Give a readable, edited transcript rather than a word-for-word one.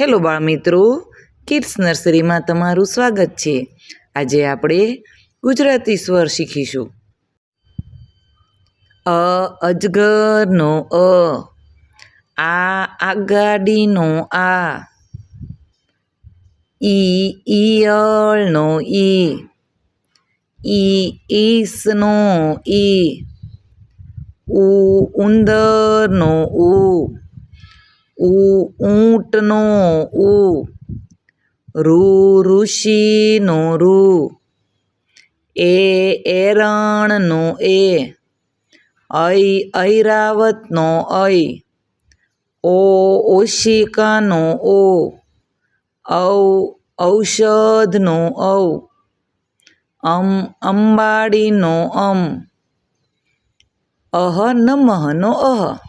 Hello બાળમિત્રો, kids નર્સરીમાં તમારું સ્વાગત છે. આજે આપણે ગુજરાતી સ્વર શીખીશું. અજગરનો આ આગાડીનો આ, ઈયળનો ઈસનો ઉંદરનો ઊંટનો ઋષિનો એરણનો ઐરાવતનો ઓશિકાનો ઔષધનો અંબાડીનો અહ નમઃનો અહ.